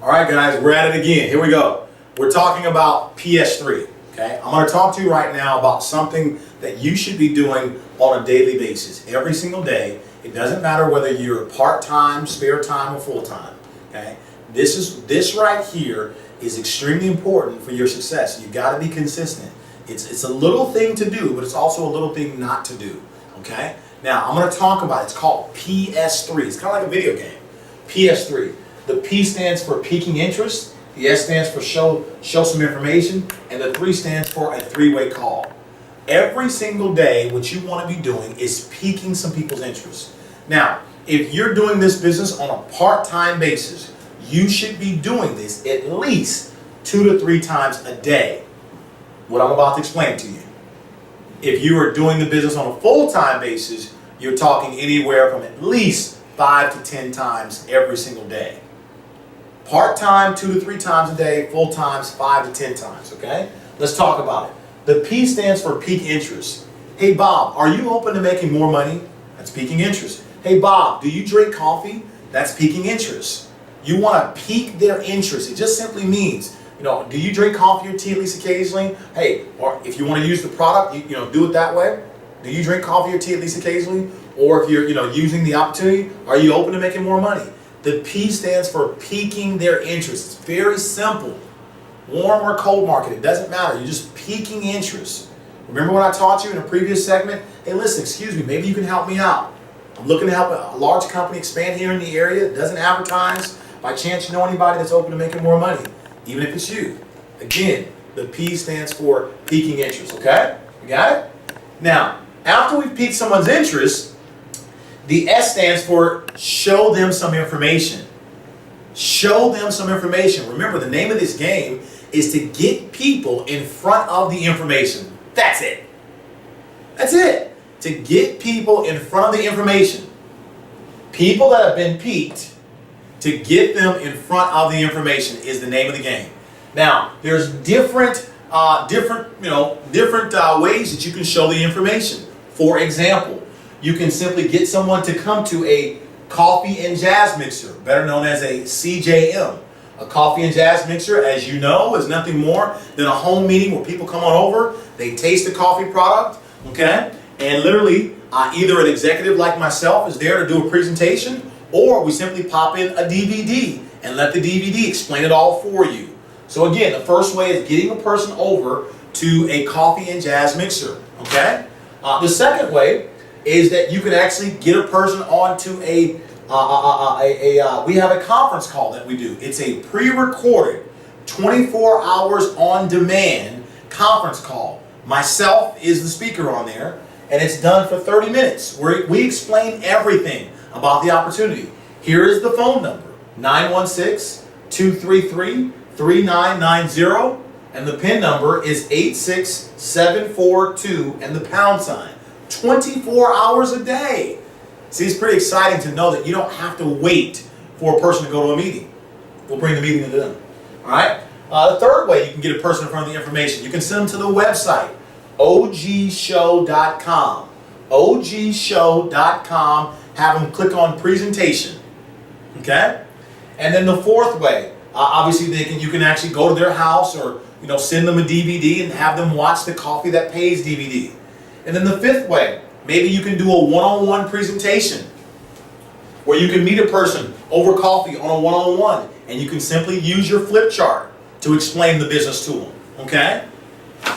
All right, guys, we're at it again. Here we go. We're talking about PS3. Okay, I'm going to talk to you right now about something that you should be doing on a daily basis, every single day. It doesn't matter whether you're part-time, spare time, or full-time. Okay, this right here is extremely important for your success. You got to be consistent. It's a little thing to do, but it's also a little thing not to do. Okay, now I'm going to talk about it. It's called PS3. It's kind of like a video game. PS3. The P stands for piquing interest. The S stands for show some information, and the 3 stands for a three-way call. Every single day, what you want to be doing is piquing some people's interest. Now, if you're doing this business on a part-time basis, you should be doing this at least 2 to 3 times a day. What I'm about to explain to you. If you are doing the business on a full-time basis, you're talking anywhere from at least 5 to 10 times every single day. Part-time, 2 to 3 times a day. Full-time, 5 to 10 times, okay? Let's talk about it. The P stands for pique interest. Hey, Bob, are you open to making more money? That's piquing interest. Hey, Bob, do you drink coffee? That's piquing interest. You want to pique their interest. It just simply means, do you drink coffee or tea at least occasionally? Hey, or if you want to use the product, do it that way. Do you drink coffee or tea at least occasionally? Or if you're, using the opportunity, are you open to making more money? The P stands for piquing their interest. It's very simple. Warm or cold market, it doesn't matter. You're just piquing interest. Remember when I taught you in a previous segment? Hey, listen, excuse me, maybe you can help me out. I'm looking to help a large company expand here in the area that doesn't advertise. By chance, you know anybody that's open to making more money, even if it's you. Again, the P stands for piquing interest, okay? You got it? Now, after we've piqued someone's interest, the S stands for show them some information. Show them some information. Remember, the name of this game is to get people in front of the information. That's it. That's it. To get people in front of the information. People that have been piqued, to get them in front of the information is the name of the game. Now, there's different ways that you can show the information. For example, you can simply get someone to come to a coffee and jazz mixer, better known as a CJM. A coffee and jazz mixer, as you know, is nothing more than a home meeting where people come on over, they taste the coffee product, okay? And literally, either an executive like myself is there to do a presentation, or we simply pop in a DVD and let the DVD explain it all for you. So again, the first way is getting a person over to a coffee and jazz mixer, okay? The second way is that you can actually get a person onto we have a conference call that we do. It's a pre-recorded, 24 hours on demand conference call. Myself is the speaker on there, and it's done for 30 minutes. We explain everything about the opportunity. Here is the phone number, 916-233-3990, and the PIN number is 86742 and the pound sign. 24 hours a day. See, it's pretty exciting to know that you don't have to wait for a person to go to a meeting. We'll bring the meeting to them. All right? The third way you can get a person in front of the information, you can send them to the website, ogshow.com. ogshow.com. Have them click on presentation. Okay? And then the fourth way, obviously you can actually go to their house or send them a DVD and have them watch the Coffee That Pays DVD. And then the fifth way, maybe you can do a one-on-one presentation where you can meet a person over coffee on a one-on-one and you can simply use your flip chart to explain the business to them, okay?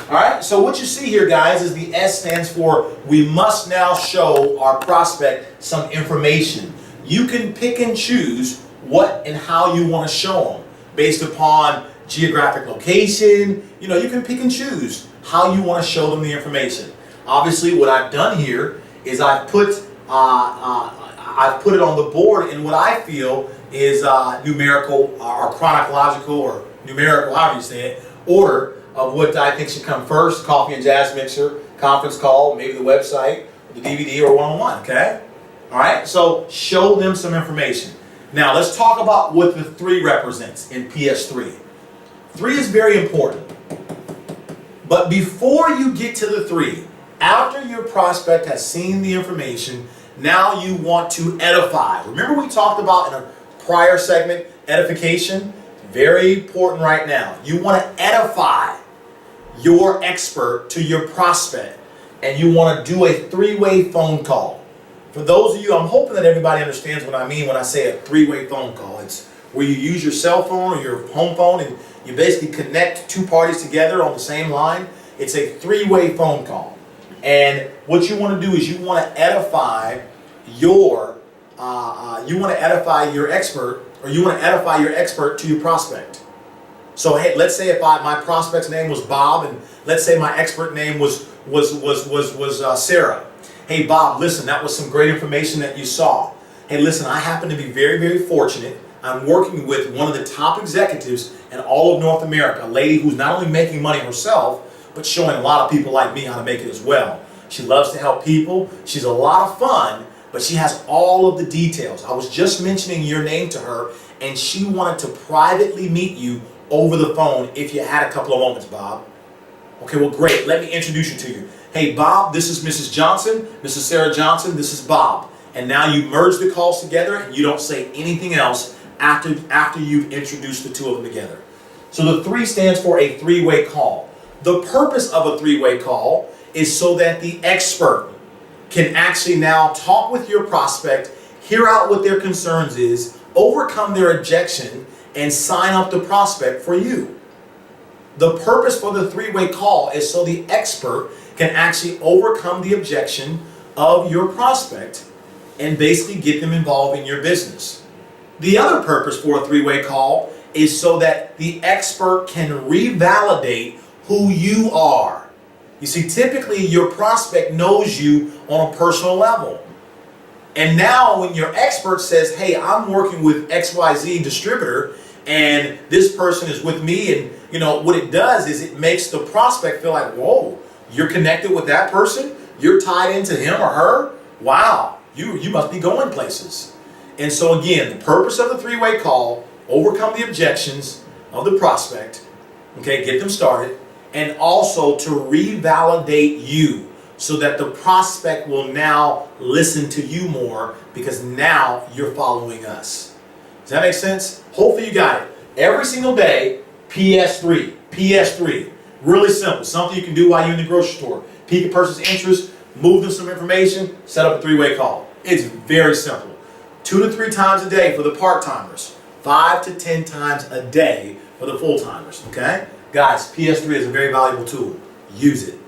All right, so what you see here, guys, is the S stands for we must now show our prospect some information. You can pick and choose what and how you want to show them based upon geographic location. You can pick and choose how you want to show them the information. Obviously, what I've done here is I've put it on the board in what I feel is numerical or chronological or numerical, however you say it, order of what I think should come first: coffee and jazz mixer, conference call, maybe the website, the DVD, or one-on-one. Okay, all right. So show them some information. Now let's talk about what the 3 represents in PS3. 3 is very important, but before you get to the 3. After your prospect has seen the information, now you want to edify. Remember we talked about in a prior segment Edification, very important right now. You want to edify your expert to your prospect, and you want to do a three-way phone call. For those of you, I'm hoping that everybody understands what I mean when I say a three-way phone call. It's where you use your cell phone or your home phone and you basically connect two parties together on the same line. It's a three-way phone call. And what you want to do is you want to edify your expert, or you want to edify your expert to your prospect. So hey, let's say if my prospect's name was Bob, and let's say my expert name was Sarah. Hey Bob, listen, that was some great information that you saw. Hey, listen, I happen to be very, very fortunate. I'm working with one of the top executives in all of North America, a lady who's not only making money herself, but showing a lot of people like me how to make it as well. She loves to help people. She's a lot of fun, but she has all of the details. I was just mentioning your name to her, and she wanted to privately meet you over the phone if you had a couple of moments, Bob. Okay, well, great. Let me introduce you to you. Hey, Bob, this is Mrs. Johnson, Mrs. Sarah Johnson, this is Bob. And now you merge the calls together and you don't say anything else after you've introduced the two of them together. So the 3 stands for a three-way call. The purpose of a three-way call is so that the expert can actually now talk with your prospect, hear out what their concerns is, overcome their objection, and sign up the prospect for you. The purpose for the three-way call is so the expert can actually overcome the objection of your prospect and basically get them involved in your business. The other purpose for a three-way call is so that the expert can revalidate who you are. You see, typically your prospect knows you on a personal level. And now when your expert says, hey, I'm working with XYZ distributor and this person is with me, and you know what it does is it makes the prospect feel like, whoa, you're connected with that person? You're tied into him or her? Wow, you must be going places. And so again, the purpose of the three-way call, overcome the objections of the prospect, okay, get them started, and also to revalidate you so that the prospect will now listen to you more because now you're following us. Does that make sense? Hopefully you got it. Every single day, PS3. Really simple. Something you can do while you're in the grocery store. Pique a person's interest, move them some information, set up a three-way call. It's very simple. 2 to 3 times a day for the part-timers. 5 to 10 times a day for the full-timers. Okay? Guys, PS3 is a very valuable tool. Use it.